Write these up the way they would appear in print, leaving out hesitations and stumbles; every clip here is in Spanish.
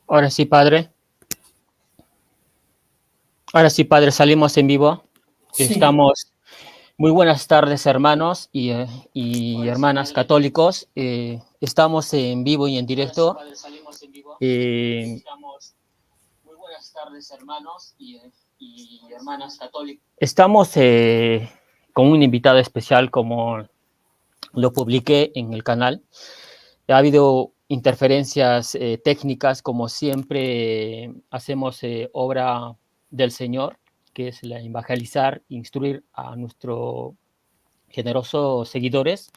Ahora sí, padre. Ahora sí, padre, salimos en vivo. Sí, Estamos. Muy buenas tardes, hermanos y hermanas católicos. Estamos en vivo y en directo. Muy buenas tardes, hermanos y hermanas católicos. Estamos con un invitado especial, como lo publiqué en el canal. Ha habido interferencias técnicas, como siempre hacemos obra del Señor, que es la evangelizar, instruir a nuestros generosos seguidores.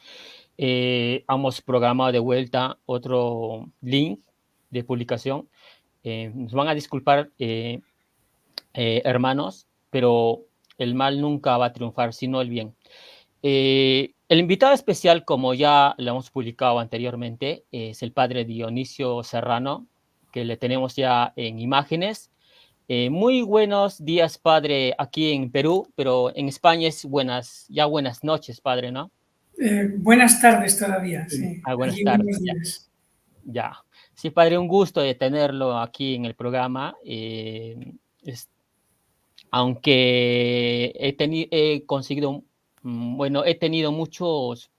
Hemos programado de vuelta otro link de publicación. Nos van a disculpar, hermanos, pero el mal nunca va a triunfar, sino el bien. El invitado especial, como ya lo hemos publicado anteriormente, es el padre Dionisio Serrano, que le tenemos ya en imágenes. Muy buenos días, padre, aquí en Perú, pero en España es buenas noches, padre, ¿no? buenas tardes todavía, sí. Buenas Allí tardes, buenos ya, días. ya. Sí, padre, un gusto de tenerlo aquí en el programa. Es- Aunque he conseguido, bueno, he tenido muchos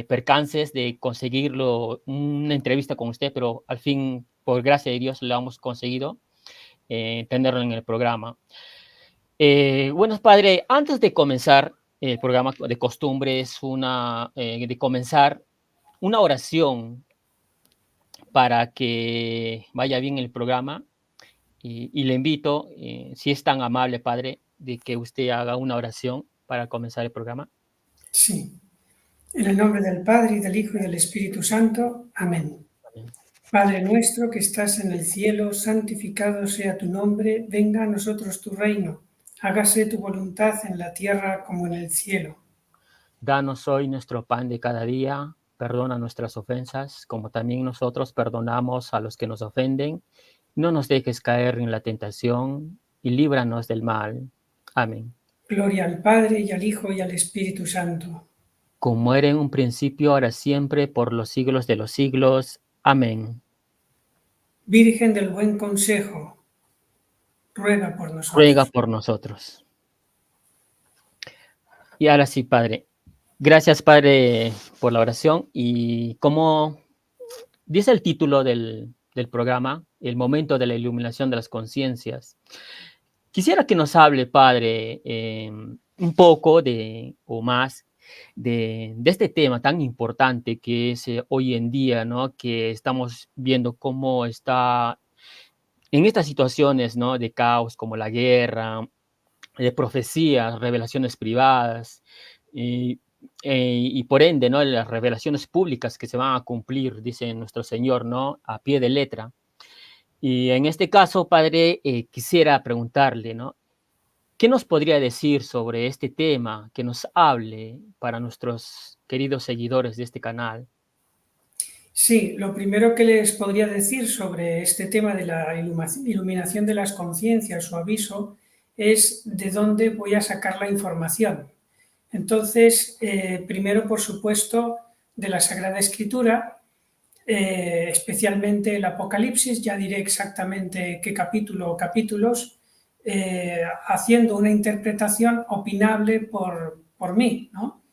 percances de conseguirlo, una entrevista con usted, pero al fin, por gracia de Dios, lo hemos conseguido, tenerlo en el programa. Bueno, padre, antes de comenzar el programa, de costumbre es de comenzar una oración para que vaya bien el programa, y le invito, si es tan amable, padre, de que usted haga una oración para comenzar el programa. Sí. En el nombre del Padre, y del Hijo, y del Espíritu Santo. Amén. Amén. Padre nuestro que estás en el cielo, santificado sea tu nombre, venga a nosotros tu reino. Hágase tu voluntad en la tierra como en el cielo. Danos hoy nuestro pan de cada día, perdona nuestras ofensas, como también nosotros perdonamos a los que nos ofenden. No nos dejes caer en la tentación y líbranos del mal. Amén. Gloria al Padre, y al Hijo, y al Espíritu Santo. Como era en un principio, ahora siempre, por los siglos de los siglos. Amén. Virgen del buen consejo, ruega por Ruega nosotros. por nosotros. Y ahora sí, Padre. Gracias, Padre, por la oración. Y como dice el título del programa, el momento de la iluminación de las conciencias. Quisiera que nos hable, Padre, un poco o más de este tema tan importante que es hoy en día, ¿no? Que estamos viendo cómo está en estas situaciones, ¿no? De caos, como la guerra, de profecías, revelaciones privadas, y, y por ende, ¿no? Las revelaciones públicas que se van a cumplir, dice nuestro Señor, ¿no? A pie de letra. Y en este caso, padre, quisiera preguntarle, ¿no? ¿Qué nos podría decir sobre este tema? Que nos hable para nuestros queridos seguidores de este canal. Sí, lo primero que les podría decir sobre este tema de la iluminación de las conciencias o aviso es de dónde voy a sacar la información. Entonces, primero, por supuesto, de la Sagrada Escritura, especialmente el Apocalipsis, ya diré exactamente qué capítulo o capítulos, haciendo una interpretación opinable por mí, ¿no?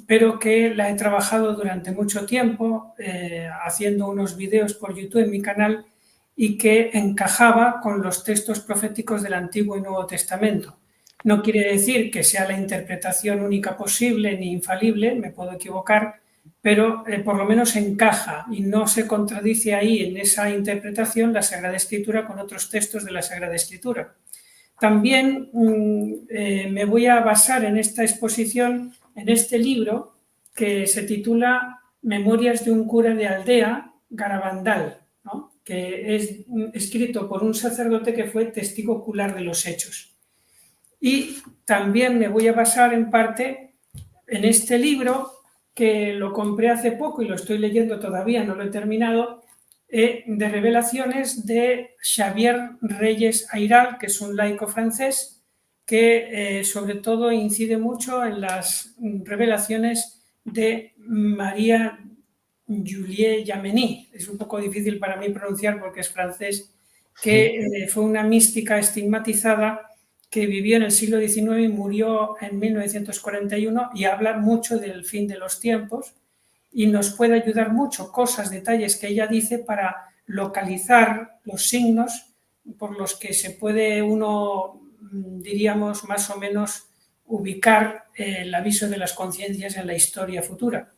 Pero que la he trabajado durante mucho tiempo, haciendo unos vídeos por YouTube en mi canal y que encajaba con los textos proféticos del Antiguo y Nuevo Testamento. No quiere decir que sea la interpretación única posible ni infalible, me puedo equivocar, pero por lo menos encaja y no se contradice ahí en esa interpretación la Sagrada Escritura con otros textos de la Sagrada Escritura. También me voy a basar en esta exposición, en este libro que se titula Memorias de un cura de aldea, Garabandal, ¿no? Que es escrito por un sacerdote que fue testigo ocular de los hechos. Y también me voy a basar en parte en este libro que lo compré hace poco y lo estoy leyendo todavía, no lo he terminado, de revelaciones de Xavier Reyes Ayral, que es un laico francés que sobre todo incide mucho en las revelaciones de María Julie Jamení, es un poco difícil para mí pronunciar porque es francés, que fue una mística estigmatizada que vivió en el siglo XIX y murió en 1941 y habla mucho del fin de los tiempos y nos puede ayudar mucho, cosas, detalles que ella dice para localizar los signos por los que se puede uno, diríamos, más o menos ubicar el aviso de las conciencias en la historia futura.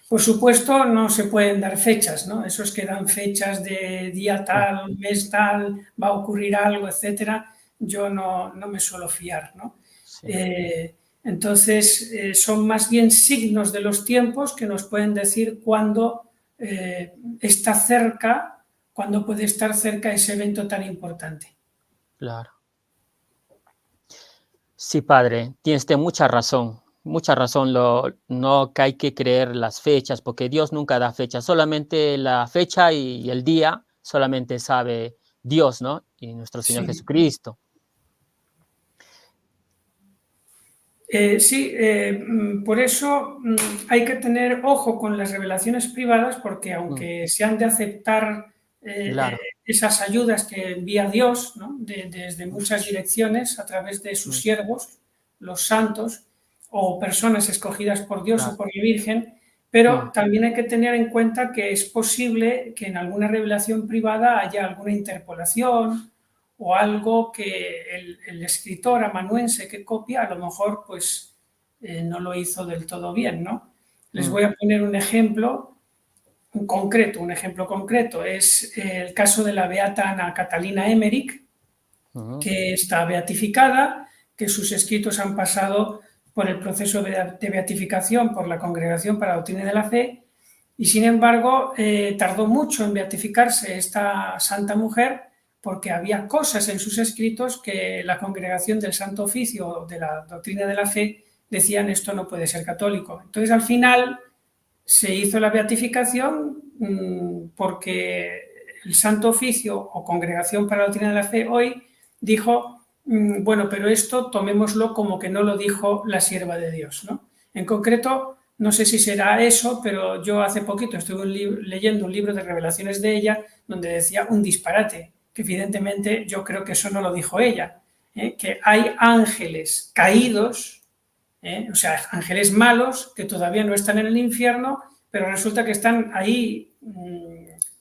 Por supuesto, no se pueden dar fechas, ¿no? Esos que dan fechas de día tal, mes tal, va a ocurrir algo, etcétera, yo no me suelo fiar, ¿no? Sí. Entonces, son más bien signos de los tiempos que nos pueden decir cuándo está cerca, cuándo puede estar cerca ese evento tan importante. Claro. Sí, padre, tienes usted mucha razón. Mucha razón, no que hay que creer las fechas, porque Dios nunca da fechas, solamente la fecha y el día solamente sabe Dios, ¿no? Y nuestro Señor Sí. Jesucristo. Sí, por eso hay que tener ojo con las revelaciones privadas, porque aunque se han de aceptar Claro. esas ayudas que envía Dios, ¿no? Desde muchas direcciones a través de sus siervos, los santos, o personas escogidas por Dios o por la Virgen, pero también hay que tener en cuenta que es posible que en alguna revelación privada haya alguna interpolación o algo que el escritor amanuense que copia a lo mejor pues no lo hizo del todo bien, ¿no? Les voy a poner un ejemplo concreto, es el caso de la beata Ana Catalina Emmerich, que está beatificada, que sus escritos han pasado por el proceso de beatificación por la Congregación para la Doctrina de la Fe, y sin embargo tardó mucho en beatificarse esta santa mujer porque había cosas en sus escritos que la Congregación del Santo Oficio de la Doctrina de la Fe decían esto no puede ser católico. Entonces al final se hizo la beatificación porque el Santo Oficio o Congregación para la Doctrina de la Fe hoy dijo, bueno, pero esto tomémoslo como que no lo dijo la sierva de Dios, ¿no? En concreto, no sé si será eso, pero yo hace poquito estuve leyendo un libro de revelaciones de ella donde decía un disparate, que evidentemente yo creo que eso no lo dijo ella, que hay ángeles caídos, o sea, ángeles malos que todavía no están en el infierno, pero resulta que están ahí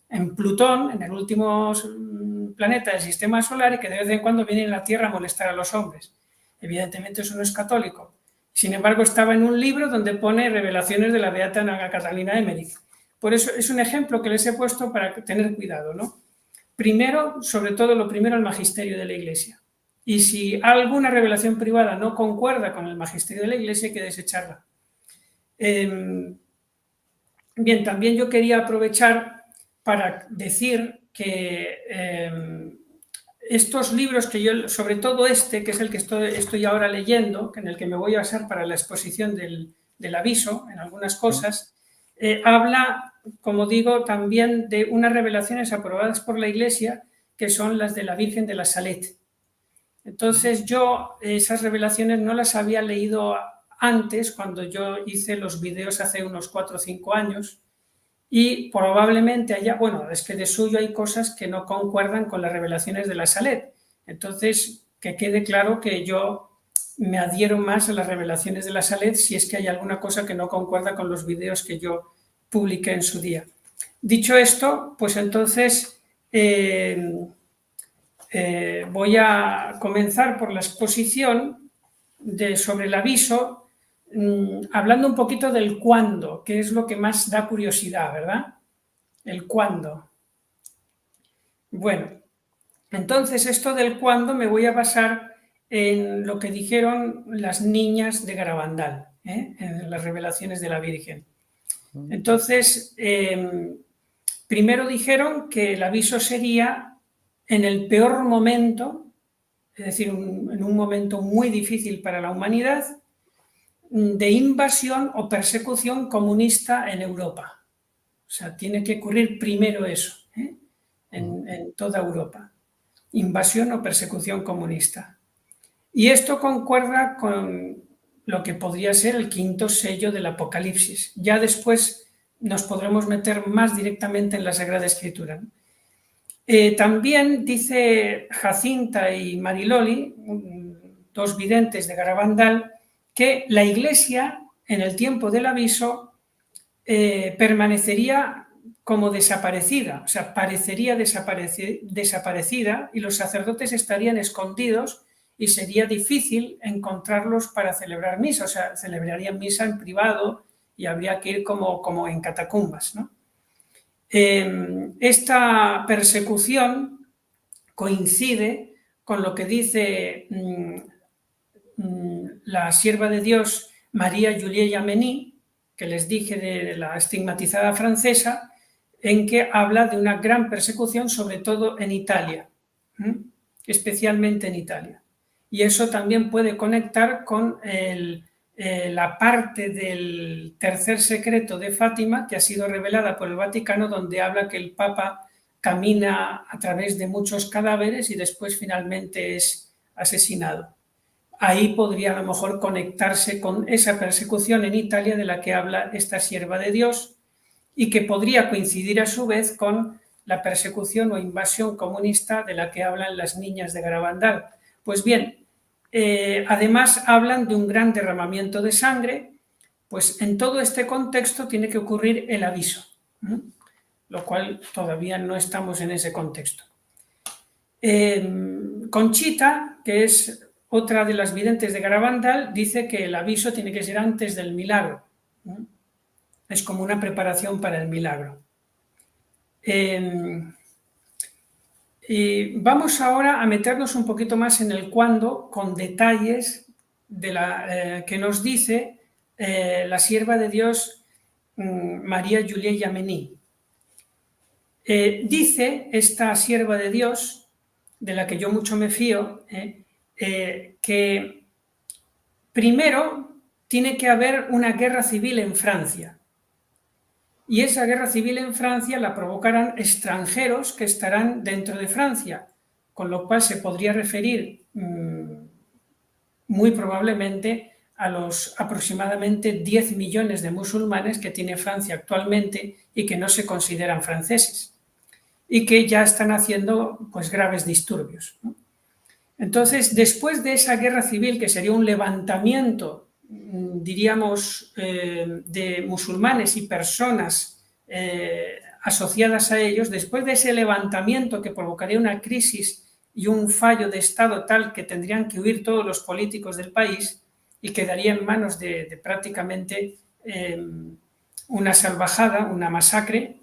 en Plutón, en el último planeta del sistema solar, y que de vez en cuando vienen a la Tierra a molestar a los hombres. Evidentemente eso no es católico. Sin embargo, estaba en un libro donde pone revelaciones de la beata Ana Catalina Emmerich. Por eso es un ejemplo que les he puesto para tener cuidado, ¿no? Primero, sobre todo, lo primero, el magisterio de la Iglesia. Y si alguna revelación privada no concuerda con el magisterio de la Iglesia, hay que desecharla. Bien, también yo quería aprovechar para decir que estos libros que yo, sobre todo este, que es el que estoy ahora leyendo, en el que me voy a basar para la exposición del aviso en algunas cosas, habla, como digo, también de unas revelaciones aprobadas por la Iglesia, que son las de la Virgen de la Salette. Entonces yo esas revelaciones no las había leído antes, cuando yo hice los vídeos hace unos 4 o 5 años, y probablemente haya, bueno, es que de suyo hay cosas que no concuerdan con las revelaciones de la Salette. Entonces, que quede claro que yo me adhiero más a las revelaciones de la Salette si es que hay alguna cosa que no concuerda con los vídeos que yo publiqué en su día. Dicho esto, pues entonces voy a comenzar por la exposición sobre el aviso, hablando un poquito del cuándo, que es lo que más da curiosidad, ¿verdad? El cuándo. Bueno, entonces esto del cuándo me voy a basar en lo que dijeron las niñas de Garabandal, en las revelaciones de la Virgen. Entonces, primero dijeron que el aviso sería en el peor momento, es decir, en un momento muy difícil para la humanidad, de invasión o persecución comunista en Europa. O sea, tiene que ocurrir primero eso, en toda Europa. Invasión o persecución comunista. Y esto concuerda con lo que podría ser el quinto sello del Apocalipsis. Ya después nos podremos meter más directamente en la Sagrada Escritura. También dice Jacinta y Mariloli, dos videntes de Garabandal, que la Iglesia en el tiempo del aviso permanecería como desaparecida, o sea, parecería desaparecida y los sacerdotes estarían escondidos y sería difícil encontrarlos para celebrar misa, o sea, celebrarían misa en privado y habría que ir como en catacumbas, ¿no? Esta persecución coincide con lo que dice la sierva de Dios María Julie Yamení, que les dije de la estigmatizada francesa, en que habla de una gran persecución, sobre todo en Italia, especialmente en Italia. Y eso también puede conectar con la parte del tercer secreto de Fátima, que ha sido revelada por el Vaticano, donde habla que el Papa camina a través de muchos cadáveres y después finalmente es asesinado. Ahí podría a lo mejor conectarse con esa persecución en Italia de la que habla esta sierva de Dios y que podría coincidir a su vez con la persecución o invasión comunista de la que hablan las niñas de Garabandal. Pues bien, además hablan de un gran derramamiento de sangre, pues en todo este contexto tiene que ocurrir el aviso, lo cual todavía no estamos en ese contexto. Conchita, que es otra de las videntes de Garabandal, dice que el aviso tiene que ser antes del milagro. Es como una preparación para el milagro. Y vamos ahora a meternos un poquito más en el cuándo, con detalles de que nos dice la sierva de Dios María Julie Yamení. Dice esta sierva de Dios, de la que yo mucho me fío, que primero tiene que haber una guerra civil en Francia. Y esa guerra civil en Francia la provocarán extranjeros que estarán dentro de Francia, con lo cual se podría referir muy probablemente a los aproximadamente 10 millones de musulmanes que tiene Francia actualmente y que no se consideran franceses y que ya están haciendo pues graves disturbios, ¿no? Entonces, después de esa guerra civil, que sería un levantamiento, diríamos, de musulmanes y personas asociadas a ellos, después de ese levantamiento que provocaría una crisis y un fallo de Estado tal que tendrían que huir todos los políticos del país y quedaría en manos de prácticamente una salvajada, una masacre.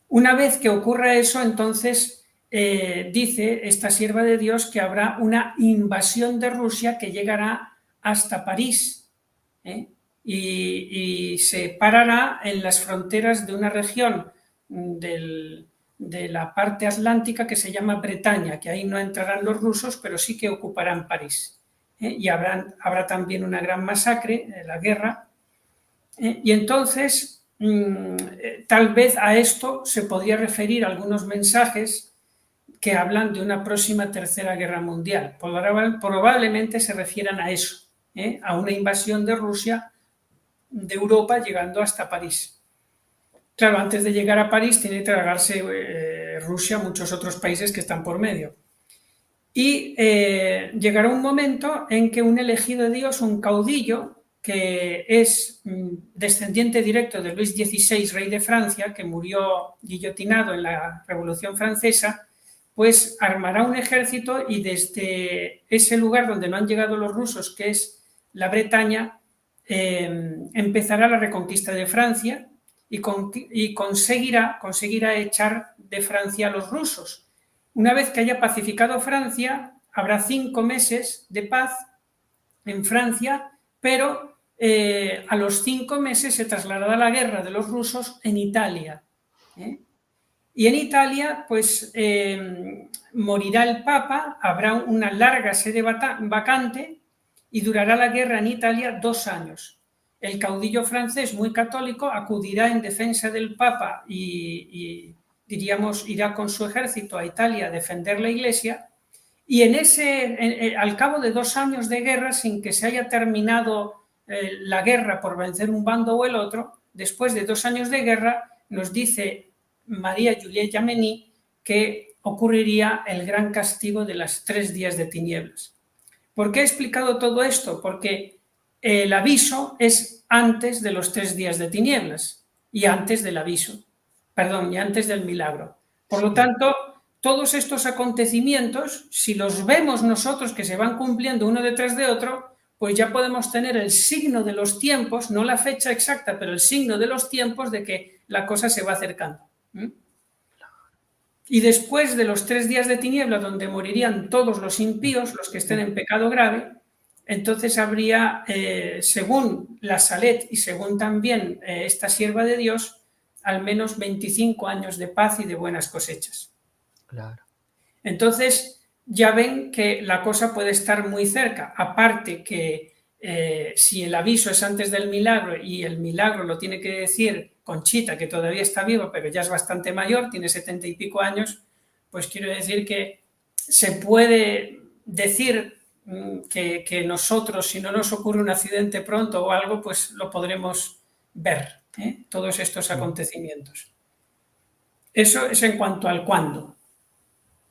Una vez que ocurra eso, entonces dice esta sierva de Dios que habrá una invasión de Rusia que llegará hasta París y se parará en las fronteras de una región de la parte atlántica que se llama Bretaña, que ahí no entrarán los rusos, pero sí que ocuparán París. Y habrá también una gran masacre, la guerra, y entonces tal vez a esto se podría referir algunos mensajes que hablan de una próxima tercera guerra mundial. Probablemente se refieran a eso, a una invasión de Rusia, de Europa, llegando hasta París. Claro, antes de llegar a París tiene que tragarse Rusia muchos otros países que están por medio. Y llegará un momento en que un elegido de Dios, un caudillo, que es descendiente directo de Luis XVI, rey de Francia, que murió guillotinado en la Revolución Francesa, pues armará un ejército y desde ese lugar donde no han llegado los rusos, que es la Bretaña, empezará la reconquista de Francia y conseguirá echar de Francia a los rusos. Una vez que haya pacificado Francia, habrá 5 meses de paz en Francia, pero a los 5 meses se trasladará la guerra de los rusos en Italia. Y en Italia, pues, morirá el Papa, habrá una larga sede vacante y durará la guerra en Italia 2 años. El caudillo francés, muy católico, acudirá en defensa del Papa y diríamos, irá con su ejército a Italia a defender la Iglesia, y al cabo de 2 años de guerra, sin que se haya terminado la guerra por vencer un bando o el otro, después de 2 años de guerra, nos dice María Juliette Jamaní que ocurriría el gran castigo de las 3 días de tinieblas. ¿Por qué he explicado todo esto? Porque el aviso es antes de los 3 días de tinieblas y antes del aviso, perdón, y antes del milagro. Por lo tanto, todos estos acontecimientos, si los vemos nosotros que se van cumpliendo uno detrás de otro, pues ya podemos tener el signo de los tiempos, no la fecha exacta, pero el signo de los tiempos de que la cosa se va acercando. Y después de los 3 días de tiniebla, donde morirían todos los impíos, los que estén en pecado grave, entonces habría, según la Salet y según también esta sierva de Dios, al menos 25 años de paz y de buenas cosechas. Claro. Entonces, ya ven que la cosa puede estar muy cerca. Aparte que si el aviso es antes del milagro y el milagro lo tiene que decir Conchita, que todavía está viva, pero ya es bastante mayor, tiene 70 y pico años, pues quiero decir que se puede decir que nosotros, si no nos ocurre un accidente pronto o algo, pues lo podremos ver, todos estos acontecimientos. Eso es en cuanto al cuándo.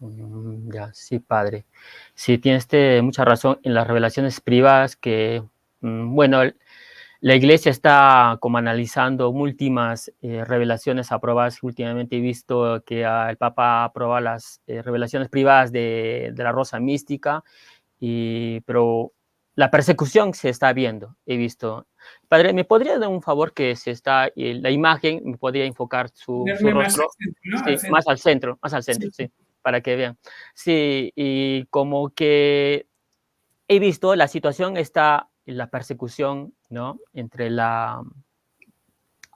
Ya, sí, padre. Sí, tienes mucha razón en las revelaciones privadas que, bueno, la iglesia está como analizando últimas revelaciones aprobadas. Últimamente he visto que el Papa aprueba las revelaciones privadas de la Rosa Mística, pero la persecución se está viendo, he visto. Padre, ¿me podría dar un favor que se está, la imagen, me podría enfocar su Más rostro? al centro, ¿no? Sí, más al centro, sí, para que vean. Sí, y como que he visto la situación está en la persecución, ¿no? Entre a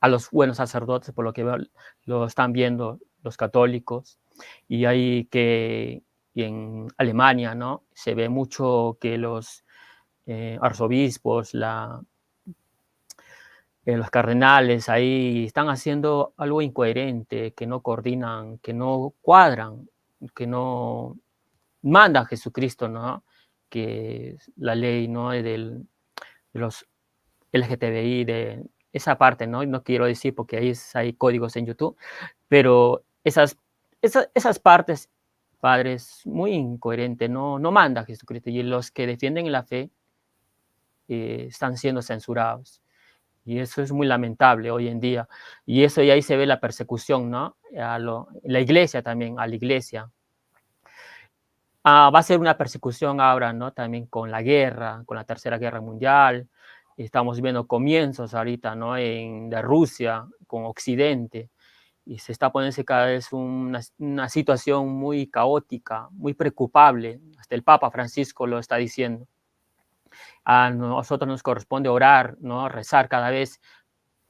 los buenos sacerdotes, por lo que veo, lo están viendo los católicos, y hay que, y en Alemania, ¿no? Se ve mucho que los arzobispos, los cardenales ahí están haciendo algo incoherente, que no coordinan, que no cuadran, que no manda a Jesucristo, ¿no? Que la ley, ¿no? De los LGTBI, de esa parte, ¿no? No quiero decir porque ahí hay códigos en YouTube, pero esas partes, padres, muy incoherente, no manda a Jesucristo, y los que defienden la fe están siendo censurados. Y eso es muy lamentable hoy en día. Y eso, y ahí se ve la persecución, ¿no? La iglesia también, a la iglesia. Va a ser una persecución ahora, ¿no? También con la guerra, con la Tercera Guerra Mundial. Estamos viendo comienzos ahorita, ¿no? De Rusia con Occidente. Y se está poniendo cada vez una situación muy caótica, muy preocupable. Hasta el Papa Francisco lo está diciendo. A nosotros nos corresponde orar, ¿no? Rezar cada vez.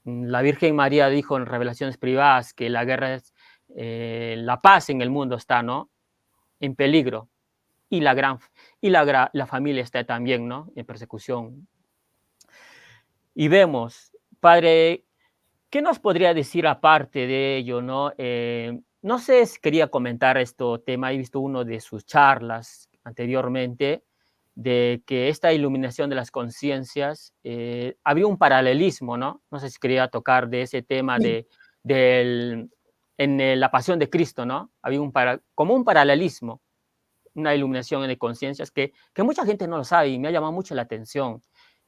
La Virgen María dijo en revelaciones privadas que la guerra es, la paz en el mundo está, ¿no? En peligro. Y la familia está también, ¿no? En persecución. Y vemos, padre, ¿qué nos podría decir aparte de ello, no? No sé si quería comentar este tema, he visto uno de sus charlas anteriormente, de que esta iluminación de las conciencias, había un paralelismo, ¿no? No sé si quería tocar de ese tema Sí. en la pasión de Cristo, ¿no? Había como un paralelismo, una iluminación de conciencias que mucha gente no lo sabe, y me ha llamado mucho la atención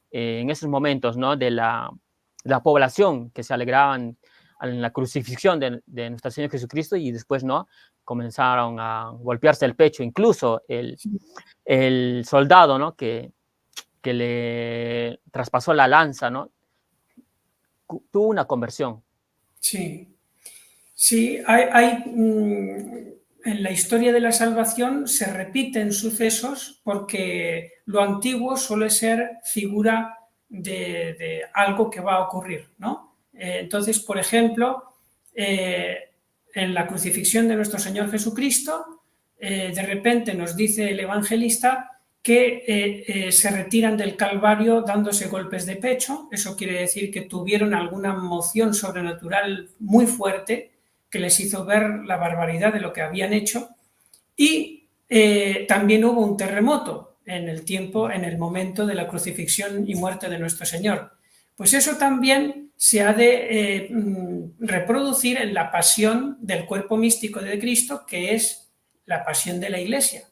en esos momentos, ¿no? De la población que se alegraban en la crucifixión de nuestro Señor Jesucristo, y después, ¿no? Comenzaron a golpearse el pecho, incluso el soldado, ¿no? Que le traspasó la lanza, ¿no? Tuvo una conversión. Sí, sí, en la historia de la salvación se repiten sucesos porque lo antiguo suele ser figura de algo que va a ocurrir, ¿no? Entonces, por ejemplo, en la crucifixión de nuestro Señor Jesucristo, de repente nos dice el evangelista que se retiran del Calvario dándose golpes de pecho. Eso quiere decir que tuvieron alguna moción sobrenatural muy fuerte que les hizo ver la barbaridad de lo que habían hecho. Y también hubo un terremoto en el momento de la crucifixión y muerte de nuestro Señor. Pues eso también se ha de reproducir en la pasión del cuerpo místico de Cristo, que es la pasión de la Iglesia.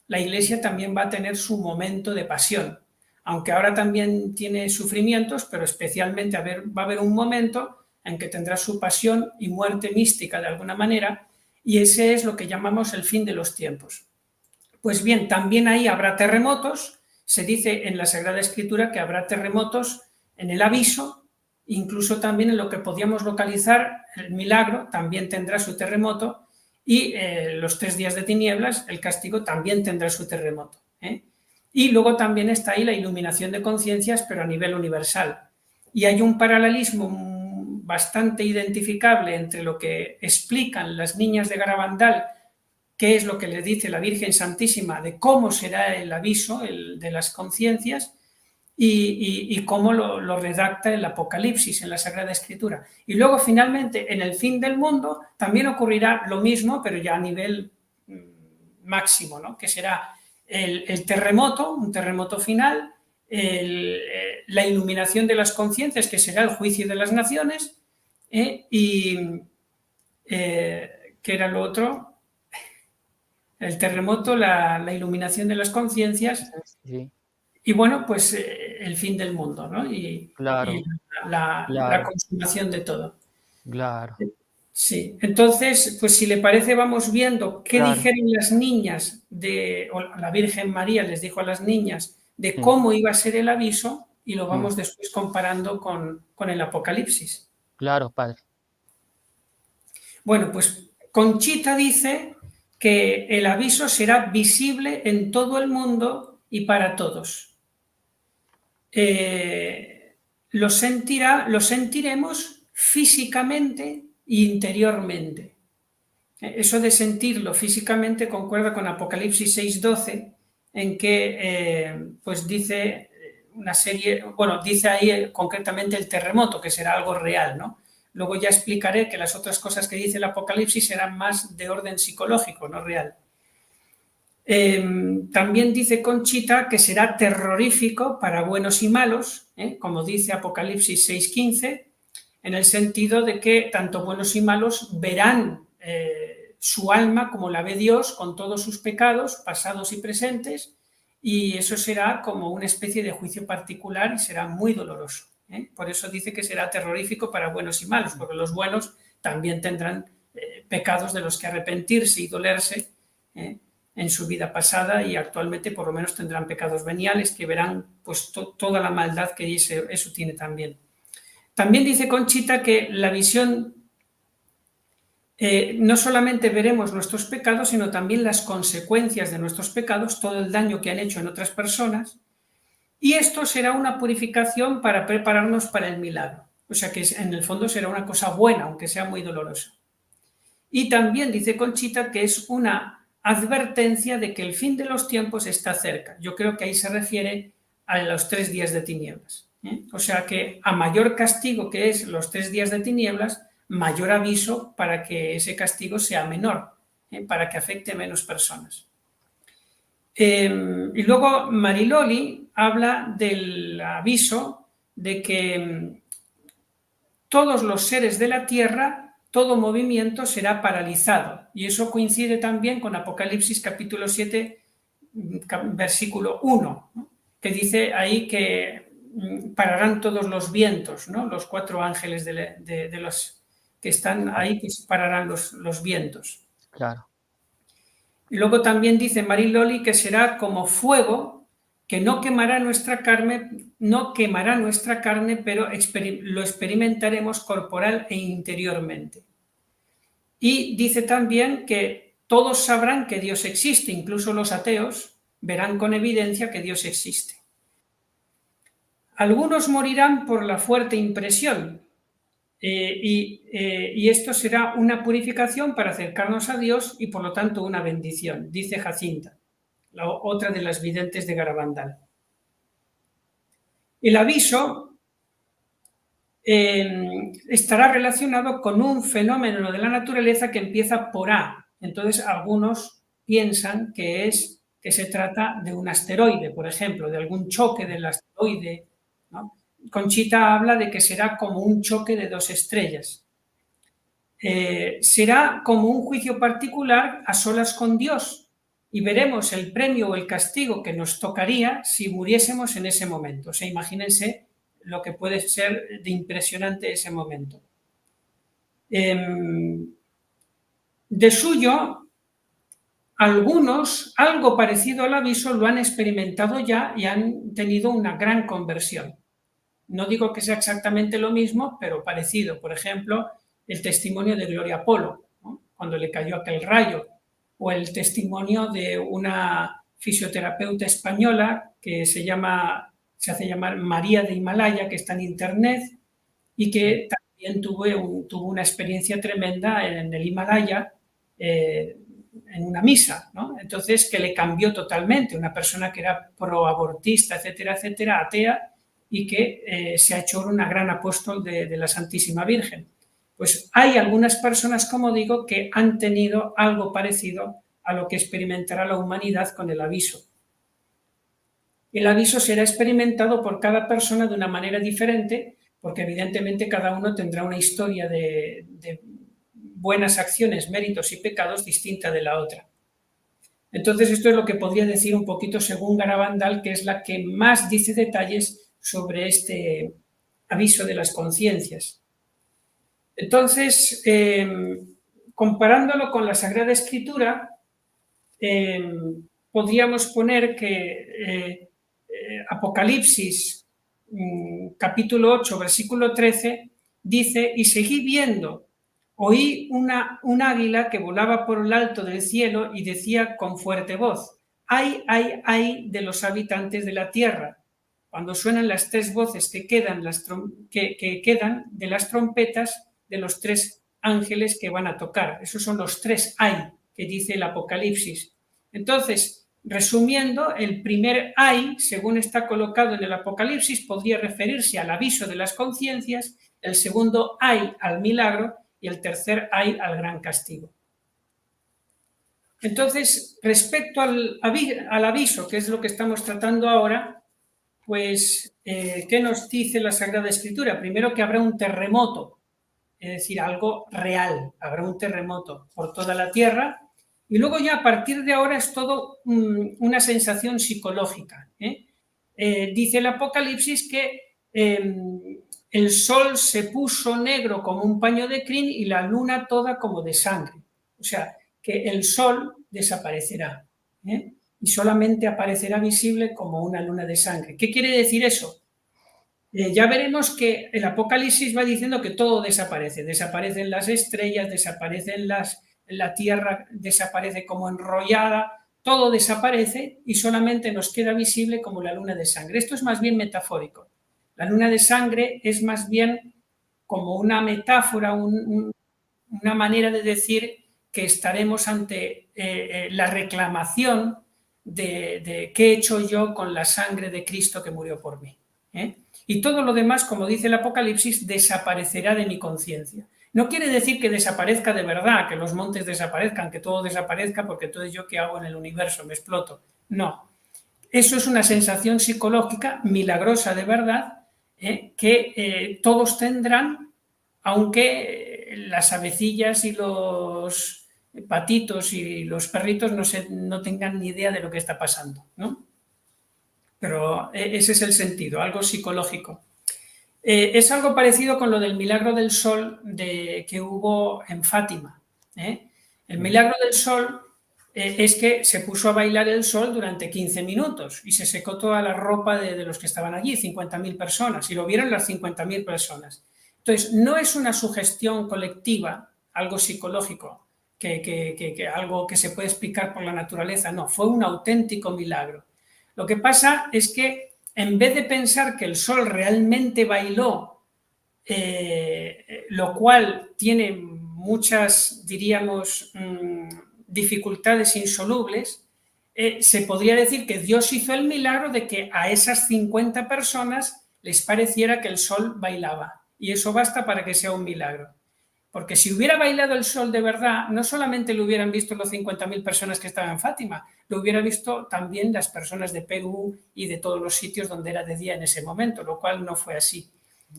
La Iglesia también va a tener su momento de pasión, aunque ahora también tiene sufrimientos, pero especialmente va a haber un momento en que tendrá su pasión y muerte mística de alguna manera, y ese es lo que llamamos el fin de los tiempos. Pues bien, también ahí habrá terremotos. Se dice en la Sagrada Escritura que habrá terremotos en el aviso, incluso también en lo que podíamos localizar, el milagro también tendrá su terremoto, y los 3 días de tinieblas, el castigo también tendrá su terremoto. Y luego también está ahí la iluminación de conciencias, pero a nivel universal. Y hay un paralelismo bastante identificable entre lo que explican las niñas de Garabandal, qué es lo que le dice la Virgen Santísima de cómo será el aviso de las conciencias, y cómo lo redacta el Apocalipsis en la Sagrada Escritura. Y luego, finalmente, en el fin del mundo, también ocurrirá lo mismo, pero ya a nivel máximo, ¿no? Que será el terremoto, un terremoto final, la iluminación de las conciencias, que será el juicio de las naciones, y ¿qué era lo otro? El terremoto, la iluminación de las conciencias, Sí, y bueno, pues el fin del mundo, ¿no? Y claro, la claro, consumación de todo. claro, Sí, entonces, pues si le parece, vamos viendo qué claro. dijeron las niñas, o la Virgen María les dijo a las niñas de Mm, cómo iba a ser el aviso, y lo mm, vamos después comparando con el Apocalipsis. claro, padre. Bueno, pues Conchita dice que el aviso será visible en todo el mundo y para todos. Lo sentiremos físicamente e interiormente. Eso de sentirlo físicamente concuerda con Apocalipsis 6:12, en que pues dice una serie, bueno, dice ahí concretamente el terremoto, que será algo real, ¿no? Luego ya explicaré que las otras cosas que dice el Apocalipsis serán más de orden psicológico, no real. También dice Conchita que será terrorífico para buenos y malos, como dice Apocalipsis 6:15, en el sentido de que tanto buenos y malos verán su alma como la ve Dios, con todos sus pecados, pasados y presentes, y eso será como una especie de juicio particular y será muy doloroso. Por eso dice que será terrorífico para buenos y malos, porque los buenos también tendrán pecados de los que arrepentirse y dolerse en su vida pasada, y actualmente por lo menos tendrán pecados veniales que verán pues toda la maldad que eso tiene también. También dice Conchita que la visión, no solamente veremos nuestros pecados, sino también las consecuencias de nuestros pecados, todo el daño que han hecho en otras personas, y esto será una purificación para prepararnos para el milagro. O sea que en el fondo será una cosa buena, aunque sea muy dolorosa. Y también dice Conchita que es una advertencia de que el fin de los tiempos está cerca. Yo creo que ahí se refiere a los 3 días de tinieblas. O sea que a mayor castigo que es los 3 días de tinieblas, mayor aviso para que ese castigo sea menor, para que afecte a menos personas. Y luego Mariloli habla del aviso de que todos los seres de la tierra, todo movimiento será paralizado. Y eso coincide también con Apocalipsis capítulo 7, versículo 1, ¿no? Que dice ahí que pararán todos los vientos, ¿no? Los 4 ángeles de los que están ahí, que pararán los vientos. Claro. Y luego también dice Mariloli que será como fuego que no quemará nuestra carne, pero lo experimentaremos corporal e interiormente. Y dice también que todos sabrán que Dios existe, incluso los ateos verán con evidencia que Dios existe. Algunos morirán por la fuerte impresión, y esto será una purificación para acercarnos a Dios y por lo tanto una bendición, dice Jacinta, otra de las videntes de Garabandal. El aviso estará relacionado con un fenómeno de la naturaleza que empieza por A. Entonces, algunos piensan que se trata de un asteroide, por ejemplo, de algún choque del asteroide, ¿no? Conchita habla de que será como un choque de dos estrellas. Será como un juicio particular a solas con Dios y veremos el premio o el castigo que nos tocaría si muriésemos en ese momento. O sea, imagínense lo que puede ser de impresionante ese momento. De suyo, algunos, algo parecido al aviso, lo han experimentado ya y han tenido una gran conversión. No digo que sea exactamente lo mismo, pero parecido. Por ejemplo, el testimonio de Gloria Polo, ¿no? Cuando le cayó aquel rayo, o el testimonio de una fisioterapeuta española que se hace llamar María de Himalaya, que está en internet y que también tuvo una experiencia tremenda en el Himalaya, en una misa, ¿no? Entonces, que le cambió totalmente, una persona que era proabortista, etcétera, etcétera, atea, y que se ha hecho una gran apóstol de la Santísima Virgen. Pues hay algunas personas, como digo, que han tenido algo parecido a lo que experimentará la humanidad con el aviso. El aviso será experimentado por cada persona de una manera diferente, porque evidentemente cada uno tendrá una historia de buenas acciones, méritos y pecados distinta de la otra. Entonces, esto es lo que podría decir un poquito según Garabandal, que es la que más dice detalles sobre este aviso de las conciencias. Entonces, comparándolo con la Sagrada Escritura, podríamos poner que Apocalipsis, capítulo 8, versículo 13, dice: y seguí viendo, oí un águila que volaba por el alto del cielo y decía con fuerte voz: ay, ay, ay de los habitantes de la tierra, cuando suenan las tres voces que quedan de las trompetas de los tres ángeles que van a tocar. Esos son los tres ay que dice el Apocalipsis. Entonces, resumiendo, el primer ay, según está colocado en el Apocalipsis, podría referirse al aviso de las conciencias, el segundo ay al milagro y el tercer ay al gran castigo. Entonces, respecto al aviso, que es lo que estamos tratando ahora, pues, ¿qué nos dice la Sagrada Escritura? Primero, que habrá un terremoto, es decir, algo real, habrá un terremoto por toda la tierra, y luego ya a partir de ahora es todo una sensación psicológica. Dice el Apocalipsis que el sol se puso negro como un paño de crin y la luna toda como de sangre. O sea, que el sol desaparecerá y solamente aparecerá visible como una luna de sangre. ¿Qué quiere decir eso? Ya veremos que el Apocalipsis va diciendo que todo desaparece. Desaparecen las estrellas, desaparecen la tierra, desaparece como enrollada, todo desaparece y solamente nos queda visible como la luna de sangre. Esto es más bien metafórico. La luna de sangre es más bien como una metáfora, una manera de decir que estaremos ante la reclamación de qué he hecho yo con la sangre de Cristo que murió por mí. Y todo lo demás, como dice el Apocalipsis, desaparecerá de mi conciencia. No quiere decir que desaparezca de verdad, que los montes desaparezcan, que todo desaparezca, porque entonces yo qué hago en el universo, me exploto. No. Eso es una sensación psicológica milagrosa de verdad, que todos tendrán, aunque las avecillas y los patitos y los perritos no tengan ni idea de lo que está pasando, ¿no? Pero ese es el sentido, algo psicológico. Es algo parecido con lo del milagro del sol que hubo en Fátima. El milagro del sol es que se puso a bailar el sol durante 15 minutos y se secó toda la ropa de los que estaban allí, 50.000 personas, y lo vieron las 50.000 personas. Entonces, no es una sugestión colectiva, algo psicológico, algo que se puede explicar por la naturaleza, no, fue un auténtico milagro. Lo que pasa es que en vez de pensar que el sol realmente bailó, lo cual tiene muchas, diríamos, dificultades insolubles, se podría decir que Dios hizo el milagro de que a esas 50 personas les pareciera que el sol bailaba. Y eso basta para que sea un milagro. porque si hubiera bailado el sol de verdad, no solamente lo hubieran visto los 50.000 personas que estaban en Fátima, lo hubiera visto también las personas de Perú y de todos los sitios donde era de día en ese momento, lo cual no fue así.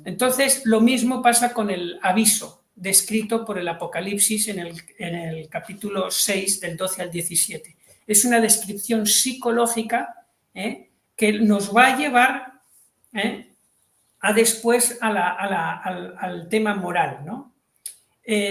Entonces, lo mismo pasa con el aviso descrito por el Apocalipsis en el capítulo 6, del 12 al 17. Es una descripción psicológica que nos va a llevar a después al tema moral, ¿no?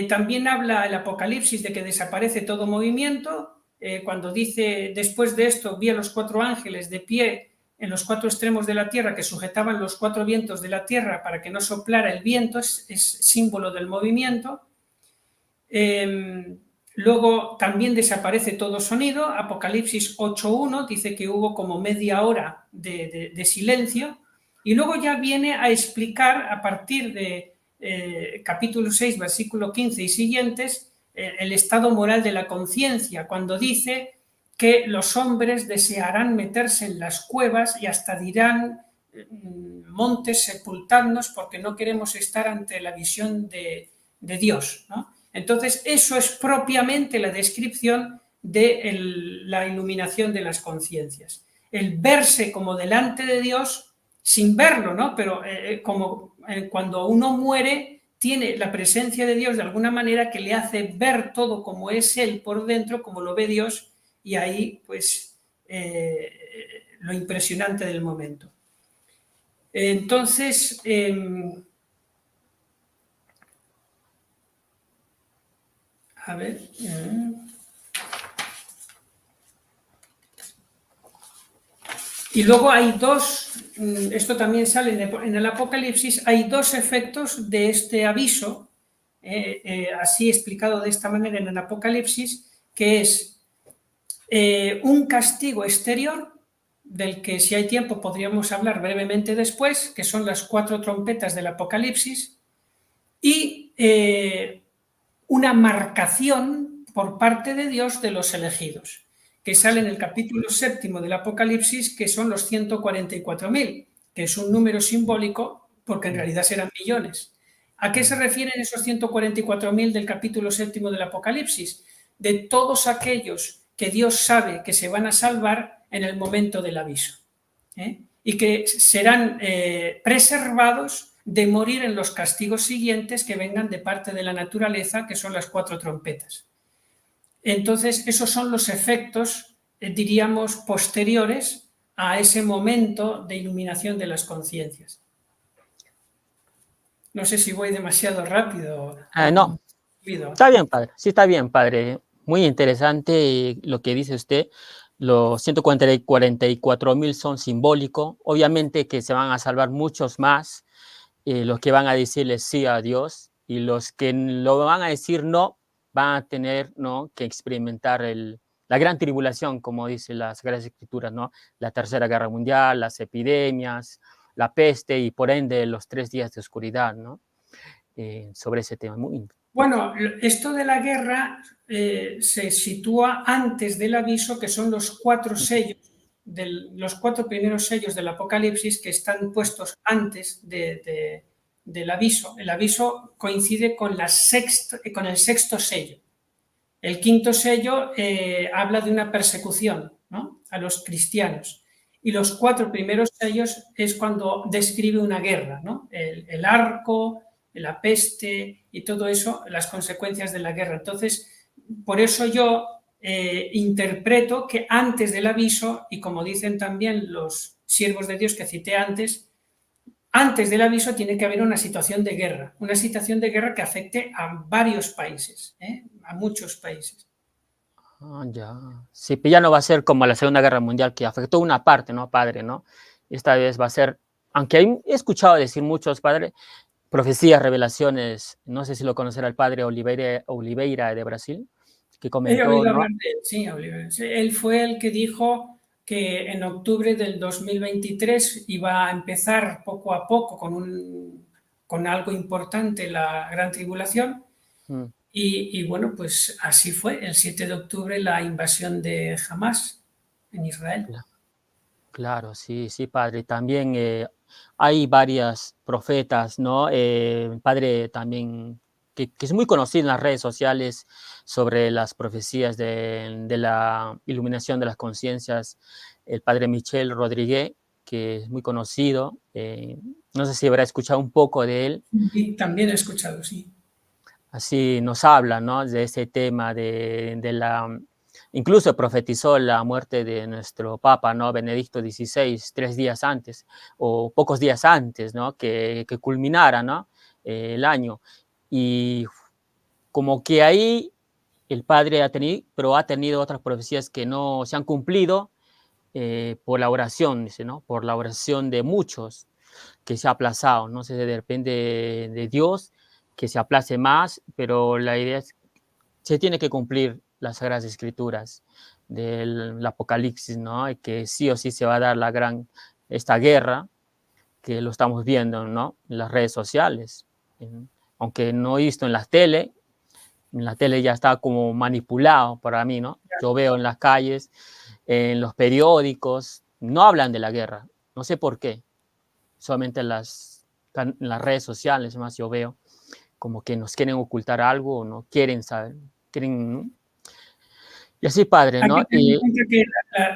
También habla el Apocalipsis de que desaparece todo movimiento, cuando dice, después de esto vi a los 4 ángeles de pie en los 4 extremos de la tierra que sujetaban los 4 vientos de la tierra para que no soplara el viento, es símbolo del movimiento. Luego también desaparece todo sonido, Apocalipsis 8.1 dice que hubo como media hora de silencio, y luego ya viene a explicar a partir de capítulo 6, versículo 15 y siguientes, el estado moral de la conciencia, cuando dice que los hombres desearán meterse en las cuevas y hasta dirán, montes, sepultadnos porque no queremos estar ante la visión de Dios, ¿no? Entonces, eso es propiamente la descripción de la iluminación de las conciencias. El verse como delante de Dios sin verlo, ¿no? Pero como cuando uno muere, tiene la presencia de Dios de alguna manera que le hace ver todo como es Él por dentro, como lo ve Dios, y ahí, pues, lo impresionante del momento. Entonces, a ver. Y luego hay dos, esto también sale en el Apocalipsis, hay dos efectos de este aviso, así explicado de esta manera en el Apocalipsis, que es un castigo exterior, del que si hay tiempo podríamos hablar brevemente después, que son las 4 trompetas del Apocalipsis, y una marcación por parte de Dios de los elegidos, que sale en el capítulo 7 del Apocalipsis, que son los 144.000, que es un número simbólico porque en realidad serán millones. ¿A qué se refieren esos 144.000 del capítulo 7 del Apocalipsis? De todos aquellos que Dios sabe que se van a salvar en el momento del aviso, y que serán preservados de morir en los castigos siguientes que vengan de parte de la naturaleza, que son las 4 trompetas. Entonces, esos son los efectos, diríamos, posteriores a ese momento de iluminación de las conciencias. No sé si voy demasiado rápido. No, está bien, padre. Sí, está bien, padre. Muy interesante lo que dice usted. Los 144.000 son simbólicos. Obviamente que se van a salvar muchos más, los que van a decirle sí a Dios, y los que lo van a decir no, van a tener, ¿no?, que experimentar la gran tribulación, como dice las Sagradas Escrituras, ¿no? La Tercera Guerra Mundial, las epidemias, la peste y por ende los 3 días de oscuridad, ¿no? Sobre ese tema. Bueno, esto de la guerra se sitúa antes del aviso, que son los 4 sellos, los 4 primeros sellos del Apocalipsis, que están puestos antes del aviso. El aviso coincide con el 6.º sello. El 5.º sello habla de una persecución, ¿no?, a los cristianos. Y los 4 primeros sellos es cuando describe una guerra, ¿no? El arco, la peste y todo eso, las consecuencias de la guerra. Entonces, por eso yo interpreto que antes del aviso, y como dicen también los siervos de Dios que cité antes del aviso tiene que haber una situación de guerra que afecte a varios países, a muchos países. Ya. Sí, pero ya no va a ser como la Segunda Guerra Mundial, que afectó una parte, ¿no, padre? ¿No? Esta vez va a ser, aunque he escuchado decir muchos, padre, profecías, revelaciones, no sé si lo conocerá el padre Oliveira de Brasil, que He comentó, oído ¿no? hablar de él, sí, Oliver. Él fue el que dijo que en octubre del 2023 iba a empezar poco a poco con algo importante la gran tribulación. Y bueno, pues así fue, el 7 de octubre la invasión de Hamas en Israel. Claro, sí, sí, padre. También hay varias profetas, ¿no? Padre también que es muy conocido en las redes sociales sobre las profecías de la iluminación de las conciencias, el padre Michel Rodríguez, que es muy conocido. No sé si habrá escuchado un poco de él. Y también he escuchado, sí. Así nos habla, ¿no?, de ese tema incluso profetizó la muerte de nuestro Papa, ¿no?, Benedicto XVI, 3 días antes, o pocos días antes, ¿no?, que culminara, ¿no?, el año. Y como que ahí el padre ha tenido otras profecías que no se han cumplido, por la oración, dice, ¿no?, por la oración de muchos que se ha aplazado. No sé, depende de Dios que se aplace más, pero la idea es se tiene que cumplir las Sagradas Escrituras del Apocalipsis, ¿no? Y que sí o sí se va a dar esta guerra que lo estamos viendo, ¿no?, en las redes sociales. Aunque no he visto en la tele ya está como manipulado para mí, ¿no? Yo veo en las calles, en los periódicos, no hablan de la guerra, no sé por qué, solamente en las redes sociales más yo veo como que nos quieren ocultar algo, o no quieren saber, quieren, ¿no? Y así, padre, Hay que ¿no? tener en cuenta que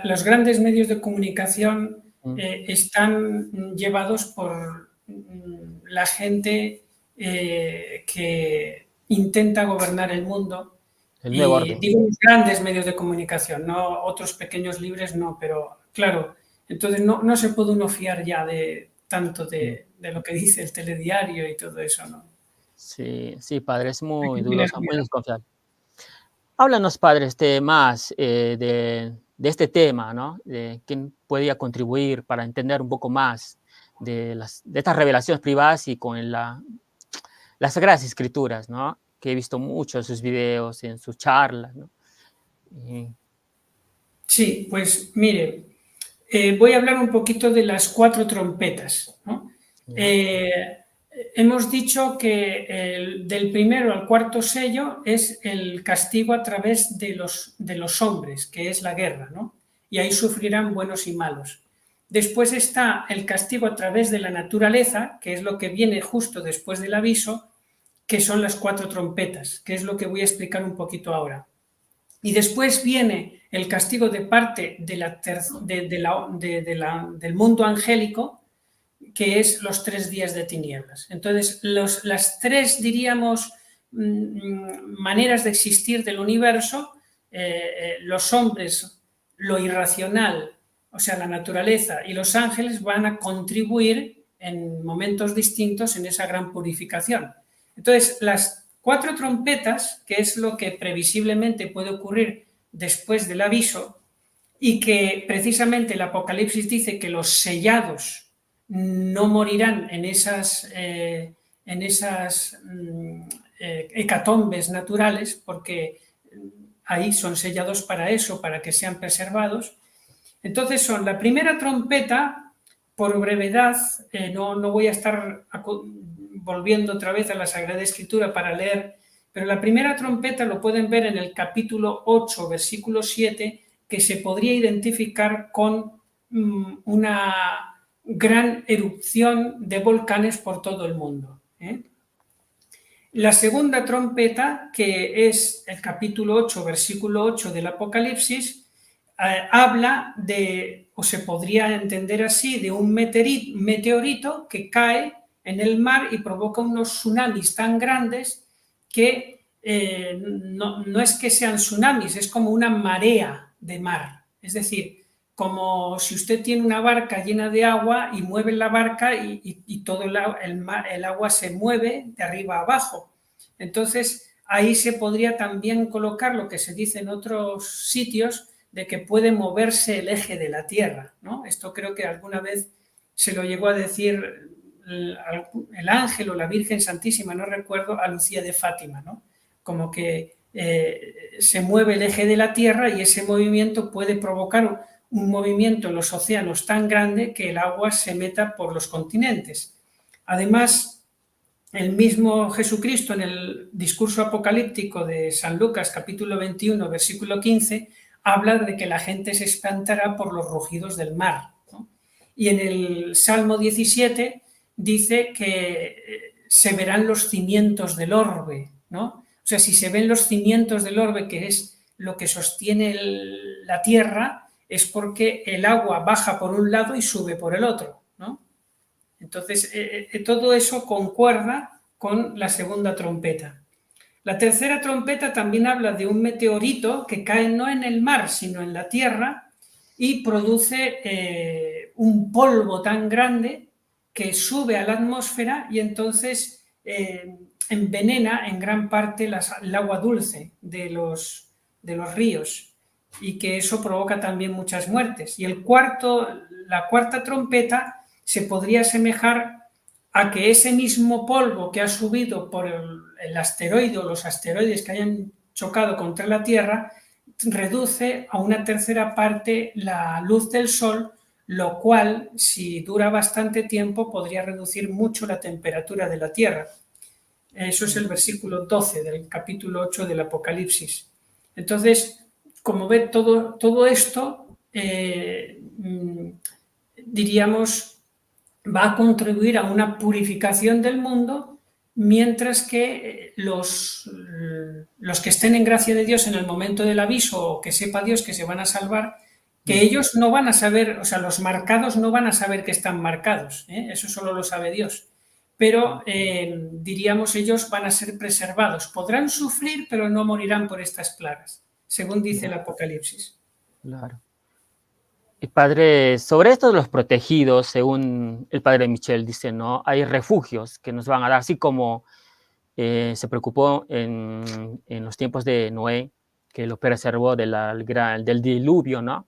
los grandes medios de comunicación Mm, están llevados por la gente que intenta gobernar el mundo. el nuevo Y orden. digo los grandes medios de comunicación, no otros pequeños libres, no, pero claro, entonces no se puede uno fiar ya de tanto Mm. de lo que dice el telediario y todo eso, ¿no? Sí, sí, padre, es Hay muy que tener dudoso, muy cuidado. desconfiable. Háblanos, padre, más de este tema, ¿no? De quién podría contribuir para entender un poco más de estas revelaciones privadas y con las Sagradas Escrituras, ¿no? Que he visto mucho en sus videos, en sus charlas, ¿no? Y- Sí, pues mire, voy a hablar un poquito de las 4 trompetas, ¿no? ¿Ya? Hemos dicho que del primero al cuarto sello es el castigo a través de los hombres, que es la guerra, ¿no? Y ahí sufrirán buenos y malos. Después está el castigo a través de la naturaleza, que es lo que viene justo después del aviso, que son las 4 trompetas, que es lo que voy a explicar un poquito ahora. Y después viene el castigo de parte del mundo angélico, que es los 3 días de tinieblas. Entonces, las tres, diríamos, maneras de existir del universo, los hombres, lo irracional, o sea, la naturaleza, y los ángeles van a contribuir en momentos distintos en esa gran purificación. Entonces, las 4 trompetas, que es lo que previsiblemente puede ocurrir después del aviso, y que precisamente el Apocalipsis dice que los sellados no morirán en esas hecatombes naturales, porque ahí son sellados para eso, para que sean preservados. Entonces son la primera trompeta, por brevedad, no voy a estar volviendo otra vez a la Sagrada Escritura para leer, pero la primera trompeta lo pueden ver en el capítulo 8, versículo 7, que se podría identificar con una gran erupción de volcanes por todo el mundo. La segunda trompeta, que es el capítulo 8, versículo 8 del Apocalipsis, habla de, o se podría entender así, de un meteorito que cae en el mar y provoca unos tsunamis tan grandes que no es que sean tsunamis, es como una marea de mar. Es decir, como si usted tiene una barca llena de agua y mueve la barca y todo el agua se mueve de arriba a abajo. Entonces, ahí se podría también colocar lo que se dice en otros sitios de que puede moverse el eje de la Tierra, ¿no? Esto creo que alguna vez se lo llegó a decir el ángel o la Virgen Santísima, no recuerdo, a Lucía de Fátima, ¿no? Como que se mueve el eje de la Tierra y ese movimiento puede provocar un movimiento en los océanos tan grande que el agua se meta por los continentes. Además, el mismo Jesucristo en el discurso apocalíptico de San Lucas capítulo 21 versículo 15 habla de que la gente se espantará por los rugidos del mar, ¿no? Y en el Salmo 17 dice que se verán los cimientos del orbe, ¿no? O sea, si se ven los cimientos del orbe, que es lo que sostiene la tierra, es porque el agua baja por un lado y sube por el otro, ¿no? Entonces, todo eso concuerda con la segunda trompeta. La tercera trompeta también habla de un meteorito que cae no en el mar, sino en la tierra y produce un polvo tan grande que sube a la atmósfera y entonces envenena en gran parte el agua dulce de los ríos y que eso provoca también muchas muertes. Y la cuarta trompeta se podría asemejar a que ese mismo polvo que ha subido por el asteroide o los asteroides que hayan chocado contra la Tierra reduce a una tercera parte la luz del Sol, lo cual, si dura bastante tiempo, podría reducir mucho la temperatura de la Tierra. Eso es el versículo 12 del capítulo 8 del Apocalipsis. Entonces, como ve, todo esto, diríamos, va a contribuir a una purificación del mundo, mientras que los que estén en gracia de Dios en el momento del aviso, o que sepa Dios que se van a salvar, que ellos no van a saber, o sea, los marcados no van a saber que están marcados, eso solo lo sabe Dios. Pero diríamos, ellos van a ser preservados. Podrán sufrir, pero no morirán por estas plagas, según dice el Apocalipsis. Claro. Y padre, sobre esto de los protegidos, según el padre Michel dice, ¿no? Hay refugios que nos van a dar, así como se preocupó en los tiempos de Noé, que lo preservó del diluvio, ¿no?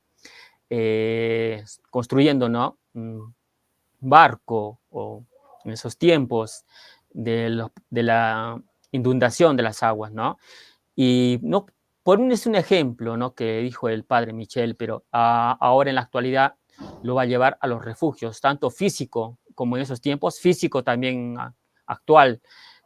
Construyendo, ¿no? Un barco, o en esos tiempos de la inundación de las aguas, ¿no? Y no, es un ejemplo, ¿no? Que dijo el padre Michel, pero ahora en la actualidad lo va a llevar a los refugios, tanto físico como en esos tiempos, físico también actual,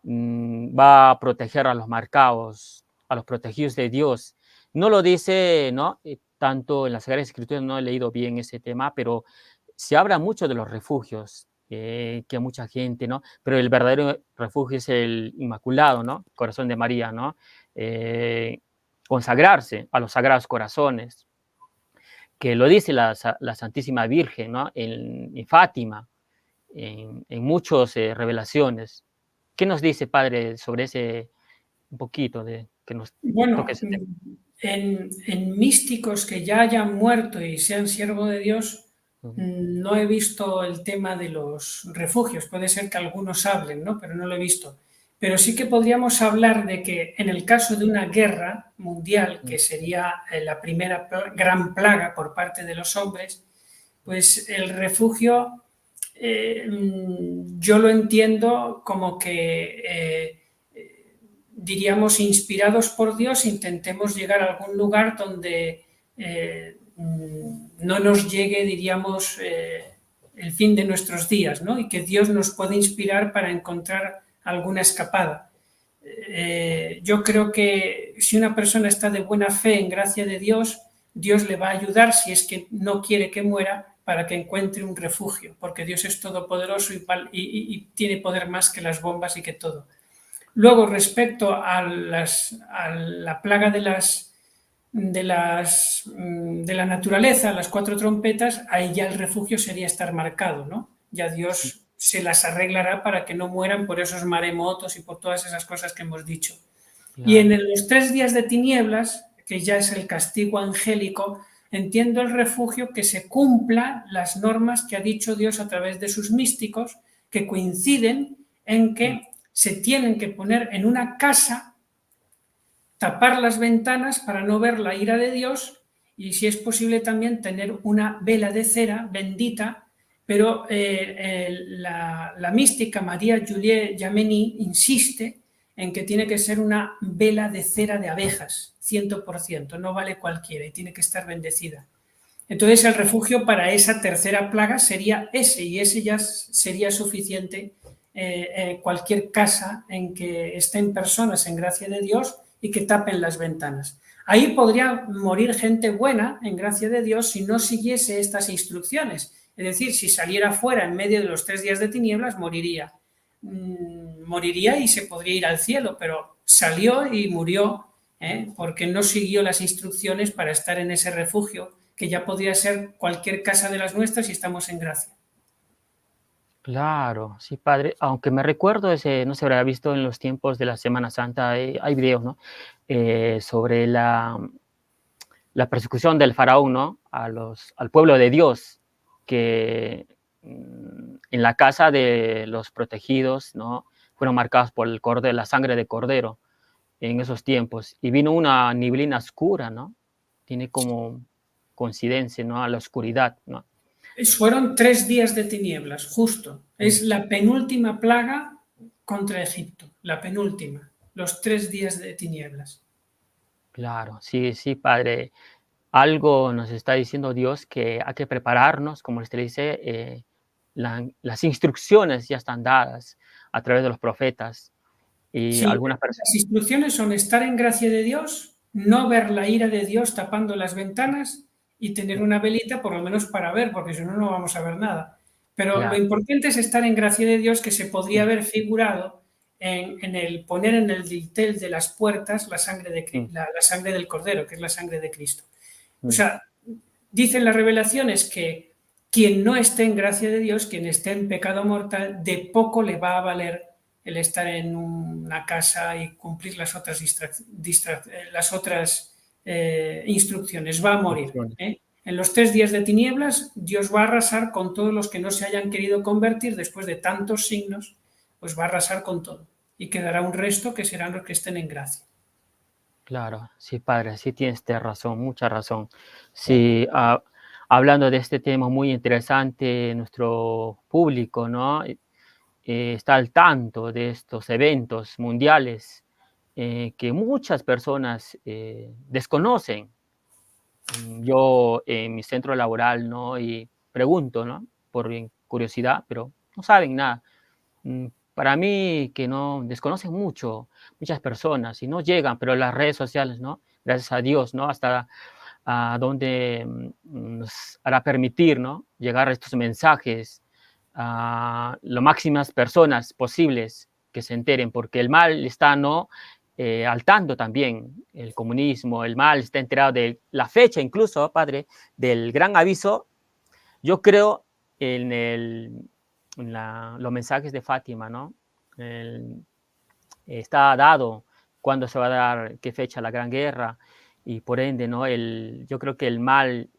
va a proteger a los marcados, a los protegidos de Dios. No lo dice, ¿no? Tanto en las Sagradas Escrituras no he leído bien ese tema, pero se habla mucho de los refugios, que mucha gente, ¿no? Pero el verdadero refugio es el Inmaculado, ¿no? Corazón de María, ¿no? Consagrarse a los Sagrados Corazones, que lo dice la Santísima Virgen, ¿no? En Fátima, en muchas revelaciones. ¿Qué nos dice, Padre, sobre ese un poquito de que nos bueno, toque ese tema? En místicos que ya hayan muerto y sean siervos de Dios, no he visto el tema de los refugios. Puede ser que algunos hablen, ¿no? Pero no lo he visto. Pero sí que podríamos hablar de que en el caso de una guerra mundial, que sería la primera gran plaga por parte de los hombres, pues el refugio yo lo entiendo como que diríamos, inspirados por Dios, intentemos llegar a algún lugar donde no nos llegue, diríamos, el fin de nuestros días, ¿no? Y que Dios nos pueda inspirar para encontrar alguna escapada. Yo creo que si una persona está de buena fe en gracia de Dios, Dios le va a ayudar, si es que no quiere que muera, para que encuentre un refugio, porque Dios es todopoderoso y tiene poder más que las bombas y que todo. Luego, respecto a la plaga de la naturaleza, las cuatro trompetas, ahí ya el refugio sería estar marcado, ¿no? Ya Dios se las arreglará para que no mueran por esos maremotos y por todas esas cosas que hemos dicho. Claro. Y en los 3 días de tinieblas, que ya es el castigo angélico, entiendo el refugio que se cumplan las normas que ha dicho Dios a través de sus místicos, que coinciden en que se tienen que poner en una casa, tapar las ventanas para no ver la ira de Dios, y si es posible también tener una vela de cera bendita, pero la mística María Julie Jameni insiste en que tiene que ser una vela de cera de abejas, 100%, no vale cualquiera y tiene que estar bendecida. Entonces el refugio para esa tercera plaga sería ese, y ese ya sería suficiente. Cualquier casa en que estén personas en gracia de Dios y que tapen las ventanas. Ahí podría morir gente buena en gracia de Dios si no siguiese estas instrucciones. Es decir, si saliera fuera en medio de los 3 días de tinieblas, moriría. moriría y se podría ir al cielo, pero salió y murió, porque no siguió las instrucciones para estar en ese refugio, que ya podría ser cualquier casa de las nuestras si estamos en gracia. Claro, sí, padre. Aunque me recuerdo ese, no se habrá visto en los tiempos de la Semana Santa, hay videos, ¿no? Sobre la persecución del faraón, ¿no? Al pueblo de Dios, que en la casa de los protegidos, ¿no? Fueron marcados por el cordero, la sangre de cordero en esos tiempos. Y vino una neblina oscura, ¿no? Tiene como coincidencia, ¿no? A la oscuridad, ¿no? Fueron 3 días de tinieblas, justo. Es la penúltima plaga contra Egipto, la penúltima, los 3 días de tinieblas. Claro, sí, sí, padre. Algo nos está diciendo Dios que hay que prepararnos, como usted dice, las instrucciones ya están dadas a través de los profetas y Sí, algunas personas. las instrucciones son estar en gracia de Dios, no ver la ira de Dios tapando las ventanas y tener una velita por lo menos para ver, porque si no, no vamos a ver nada. Pero lo Claro, importante es estar en gracia de Dios, que se podría haber figurado en el poner en el dintel de las puertas la sangre, la sangre del Cordero, que es la sangre de Cristo. O sea, dicen las revelaciones que quien no esté en gracia de Dios, quien esté en pecado mortal, de poco le va a valer el estar en una casa y cumplir las otras, instrucciones. Va a morir. En los 3 días de tinieblas, Dios va a arrasar con todos los que no se hayan querido convertir después de tantos signos, pues va a arrasar con todo. Y quedará un resto que serán los que estén en gracia. claro, sí, padre, sí tienes razón, mucha razón. Sí, hablando de este tema muy interesante, nuestro público, ¿no? Está al tanto de estos eventos mundiales que muchas personas desconocen. Yo en mi centro laboral, ¿no? Y pregunto, ¿no? Por curiosidad, pero no saben nada. Para mí que no desconocen mucho muchas personas y no llegan, pero las redes sociales, ¿no? Gracias a Dios, ¿no? Hasta a donde nos hará permitir, ¿no? Llegar a estos mensajes a las máximas personas posibles que se enteren, porque el mal está, ¿no? Al tanto también, el comunismo, el mal está enterado de la fecha, incluso, padre, del gran aviso. Yo creo los mensajes de Fátima, ¿no? Está dado cuándo se va a dar, qué fecha la Gran Guerra, y por ende, ¿no? Yo creo que el mal,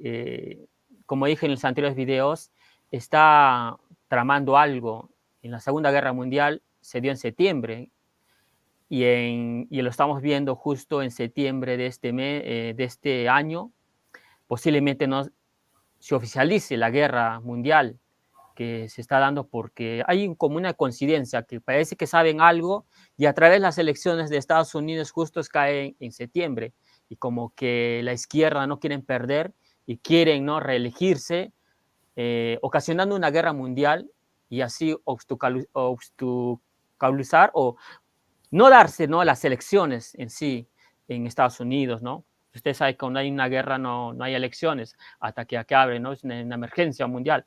como dije en los anteriores videos, está tramando algo. En la Segunda Guerra Mundial se dio en septiembre, y lo estamos viendo justo en septiembre de este año. Posiblemente no se oficialice la guerra mundial que se está dando porque hay como una coincidencia que parece que saben algo y a través de las elecciones de Estados Unidos justos caen en septiembre y como que la izquierda no quieren perder y quieren, ¿no? Reelegirse, ocasionando una guerra mundial y así obstaculizar o no darse, ¿no? Las elecciones en sí en Estados Unidos, ¿no? Usted sabe que cuando hay una guerra no hay elecciones hasta que acabe, ¿no? Es una emergencia mundial.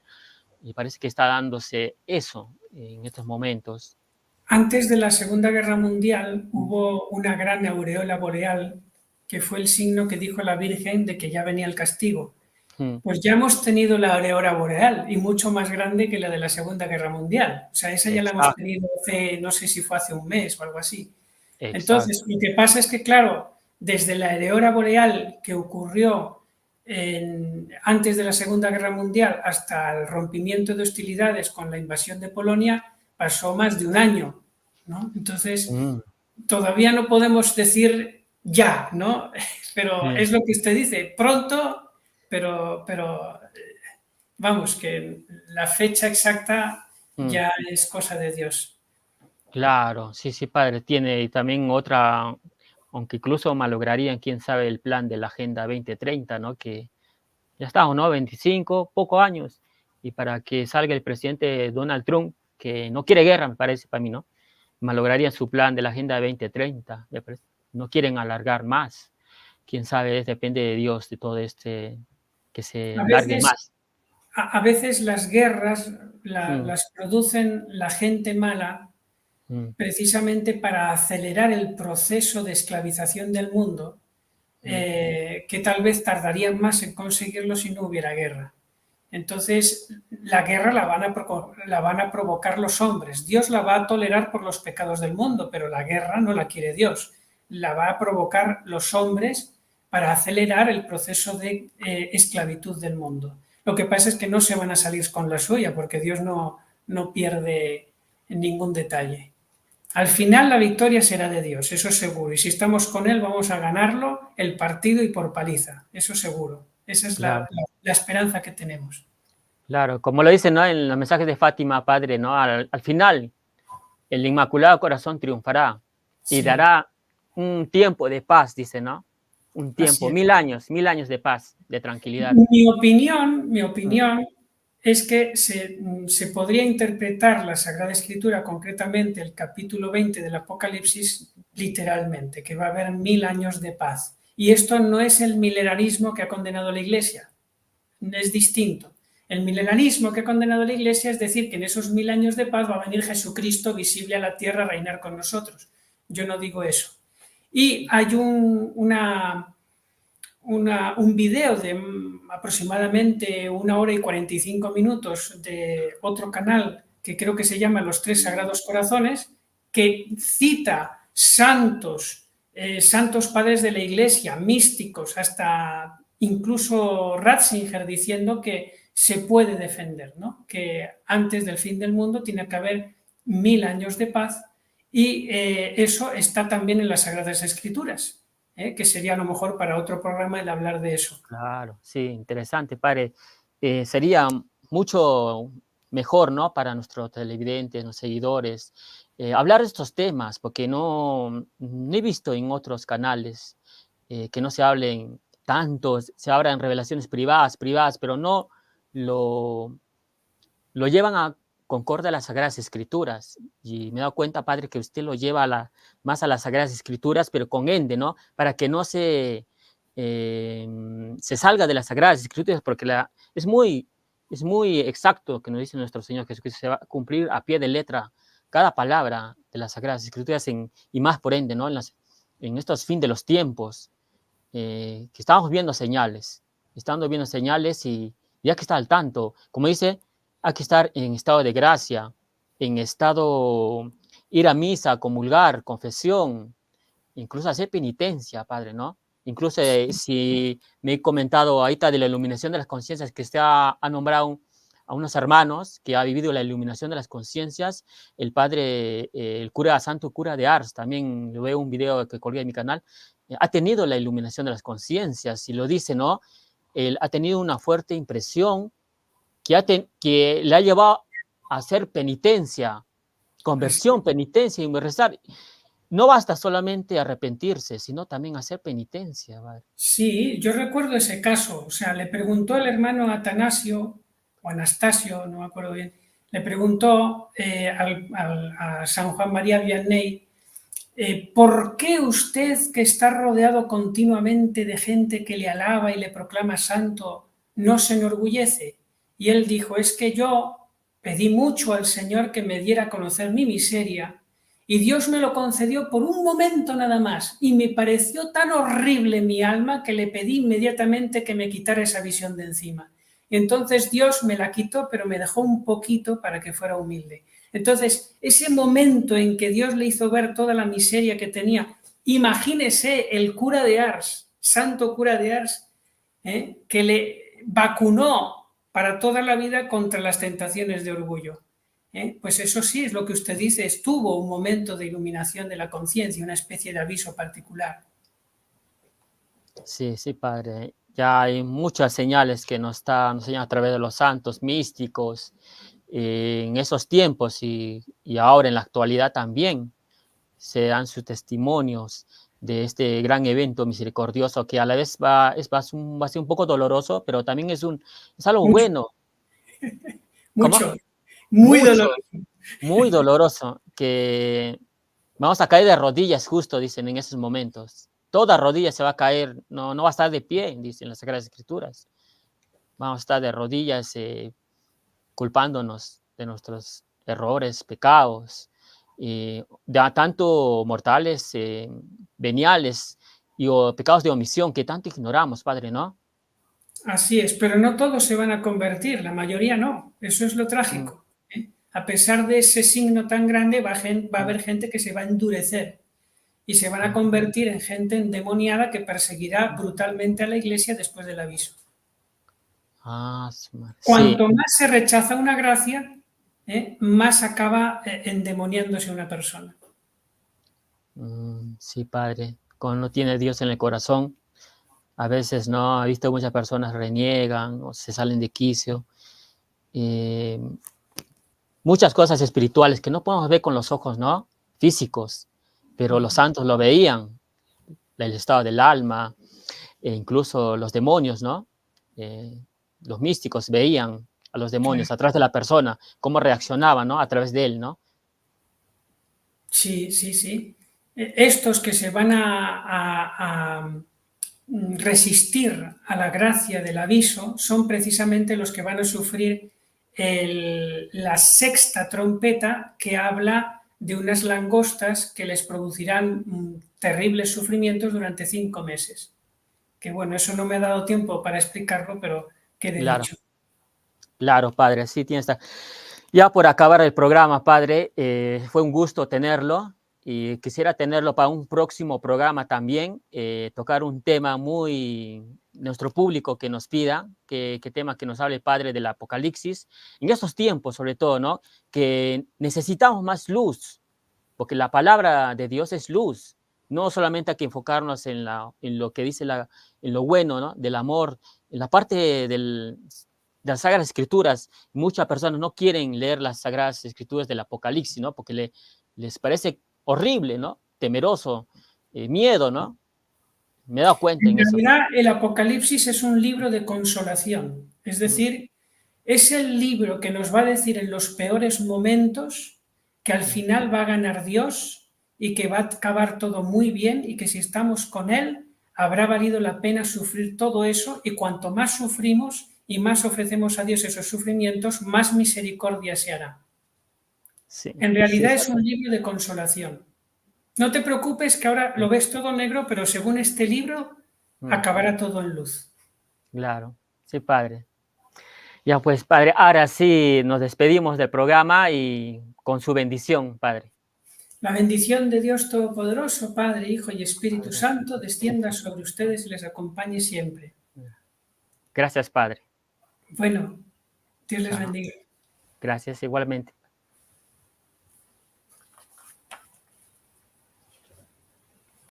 Y parece que está dándose eso en estos momentos. Antes de la Segunda Guerra Mundial hubo una gran aureola boreal que fue el signo que dijo la Virgen de que ya venía el castigo. Mm, Pues ya hemos tenido la aureola boreal y mucho más grande que la de la Segunda Guerra Mundial. O sea, esa ya la hemos exacto, tenido hace, no sé si fue hace un mes o algo así. Entonces, exacto. lo que pasa es que, claro, desde la aureola boreal que ocurrió antes de la Segunda Guerra Mundial hasta el rompimiento de hostilidades con la invasión de Polonia, pasó más de un año, ¿no? Entonces, Mm, todavía no podemos decir ya, ¿no? Pero mm, es lo que usted dice, pronto, pero vamos, que la fecha exacta mm. ya es cosa de Dios. Claro, sí, sí, padre. Tiene y también otra, aunque incluso malograrían, quién sabe, el plan de la Agenda 2030, ¿no? Que ya está, ¿no? 25, pocos años. Y para que salga el presidente Donald Trump, que no quiere guerra, me parece para mí, ¿no? Malograrían su plan de la Agenda 2030. No quieren alargar más. Quién sabe, depende de Dios, de todo que se A largue veces, más. a veces las guerras Mm, las producen la gente mala precisamente para acelerar el proceso de esclavización del mundo, que tal vez tardarían más en conseguirlo si no hubiera guerra. Entonces, la guerra la van a provocar los hombres. Dios la va a tolerar por los pecados del mundo, pero la guerra no la quiere Dios. La va a provocar los hombres para acelerar el proceso de esclavitud del mundo. Lo que pasa es que no se van a salir con la suya, porque Dios no pierde ningún detalle. Al final la victoria será de Dios, eso es seguro. Y si estamos con Él vamos a ganarlo el partido y por paliza, eso seguro. Esa es Claro, la esperanza que tenemos. claro. Como lo dice, ¿no? En los mensajes de Fátima, Padre, ¿no? Al final, el Inmaculado Corazón triunfará y Sí, dará un tiempo de paz, dice, ¿no? Un así tiempo, es. 1000 años de paz, de tranquilidad. Mi opinión es que se podría interpretar la Sagrada Escritura, concretamente el capítulo 20 del Apocalipsis, literalmente, que va a haber 1000 años de paz. Y esto no es el milenarismo que ha condenado la Iglesia, es distinto. El milenarismo que ha condenado la Iglesia es decir que en esos 1000 años de paz va a venir Jesucristo visible a la tierra a reinar con nosotros. Yo no digo eso. Y hay un video de aproximadamente 1 hora y 45 minutos de otro canal que creo que se llama Los Tres Sagrados Corazones, que cita santos padres de la Iglesia, místicos, hasta incluso Ratzinger, diciendo que se puede defender, ¿no? Que antes del fin del mundo tiene que haber 1000 años de paz y eso está también en las Sagradas Escrituras. Que sería a lo mejor para otro programa el hablar de eso. Claro, sí, interesante, padre. Sería mucho mejor, ¿no? Para nuestros televidentes, los seguidores, hablar de estos temas, porque no he visto en otros canales que no se hablen tanto, se hablan revelaciones privadas, pero no lo, lo llevan a concorde a las Sagradas Escrituras. Y me he dado cuenta, padre, que usted lo lleva más a las Sagradas Escrituras, pero con ende, ¿no? Para que no se salga de las Sagradas Escrituras, porque es muy exacto lo que nos dice nuestro Señor Jesucristo. Se va a cumplir a pie de letra cada palabra de las Sagradas Escrituras y más por ende, ¿no? En estos fin de los tiempos, que estamos viendo señales y hay que estar al tanto. Como dice, hay que estar en estado de gracia, en estado, ir a misa, comulgar, confesión, incluso hacer penitencia, Padre, ¿no? Incluso si me he comentado ahorita de la iluminación de las conciencias, que usted ha nombrado a unos hermanos que ha vivido la iluminación de las conciencias, el padre, el cura, santo cura de Ars, también lo veo un video que colgué en mi canal, ha tenido la iluminación de las conciencias y lo dice, ¿no? Él ha tenido una fuerte impresión que le ha llevado a hacer penitencia, conversión, penitencia y rezar. No basta solamente arrepentirse, sino también hacer penitencia. ¿Vale? Sí, yo recuerdo ese caso. O sea, le preguntó el hermano Atanasio, o Anastasio, no me acuerdo bien, le preguntó a San Juan María Vianney, ¿por qué usted, que está rodeado continuamente de gente que le alaba y le proclama santo, no se enorgullece? Y él dijo, es que yo pedí mucho al Señor que me diera a conocer mi miseria y Dios me lo concedió por un momento nada más y me pareció tan horrible mi alma que le pedí inmediatamente que me quitara esa visión de encima. Y entonces Dios me la quitó, pero me dejó un poquito para que fuera humilde. Entonces, ese momento en que Dios le hizo ver toda la miseria que tenía, imagínese el cura de Ars, santo cura de Ars, que le vacunó para toda la vida contra las tentaciones de orgullo. Pues eso sí, es lo que usted dice, estuvo un momento de iluminación de la conciencia, una especie de aviso particular. Sí, sí, Padre. Ya hay muchas señales que nos enseñan a través de los santos místicos en esos tiempos y ahora en la actualidad también se dan sus testimonios de este gran evento misericordioso que a la vez va a ser un poco doloroso, pero también es algo Mucho, bueno. ¿Cómo? mucho, muy Mucho, doloroso. muy doloroso, que vamos a caer de rodillas justo, dicen en esos momentos. Toda rodilla se va a caer, no va a estar de pie, dicen las Sagradas Escrituras. Vamos a estar de rodillas culpándonos de nuestros errores, pecados. tanto mortales, veniales o pecados de omisión que tanto ignoramos, Padre, ¿no? Así es, pero no todos se van a convertir, la mayoría no. Eso es lo Mm, trágico. A pesar de ese signo tan grande, va a mm, haber gente que se va a endurecer y se van a mm, convertir en gente endemoniada que perseguirá mm. brutalmente a la iglesia después del aviso. Su madre. Sí, Cuanto más se rechaza una gracia, más acaba endemoniándose una persona. sí, Padre. Cuando no tiene Dios en el corazón, a veces no, he visto muchas personas reniegan o se salen de quicio. eh, Muchas cosas espirituales que no podemos ver con los ojos, ¿no? Físicos, pero los santos lo veían, el estado del alma, e incluso los demonios, ¿no? Eh, los místicos veían a los Claro. demonios atrás de la persona, cómo reaccionaban, ¿no? A través de él, ¿no? Sí, sí, sí. Estos que se van a resistir a la gracia del aviso son precisamente los que van a sufrir la sexta trompeta, que habla de unas langostas que les producirán terribles sufrimientos durante 5 meses. Que bueno, eso no me ha dado tiempo para explicarlo, pero quede Claro, dicho. claro, Padre, sí tienes. Ya por acabar el programa, Padre, fue un gusto tenerlo y quisiera tenerlo para un próximo programa también, tocar un tema muy nuestro público que nos pida, que tema que nos hable el Padre del Apocalipsis, en estos tiempos sobre todo, ¿no? Que necesitamos más luz, porque la palabra de Dios es luz, no solamente hay que enfocarnos en lo que dice en lo bueno, ¿no? Del amor, en la parte de las Sagradas Escrituras. Muchas personas no quieren leer las Sagradas Escrituras del Apocalipsis, ¿no? Porque les parece horrible, ¿no? Temeroso, miedo, ¿no? Me he dado cuenta En en eso. realidad, el Apocalipsis es un libro de consolación, es Mm, decir, es el libro que nos va a decir en los peores momentos que al mm, final va a ganar Dios y que va a acabar todo muy bien y que si estamos con Él habrá valido la pena sufrir todo eso, y cuanto más sufrimos y más ofrecemos a Dios esos sufrimientos, más misericordia se hará. sí, En sí, realidad es Padre. un libro de consolación. No te preocupes que ahora Mm, lo ves todo negro, pero según este libro mm, acabará todo en luz. claro, sí, Padre. Ya pues, Padre, ahora sí nos despedimos del programa y con su bendición, Padre. La bendición de Dios Todopoderoso, Padre, Hijo y Espíritu Padre, Santo, sí. descienda sobre ustedes y les acompañe siempre. Gracias, Padre. Bueno, Dios les Chao. bendiga. Gracias igualmente.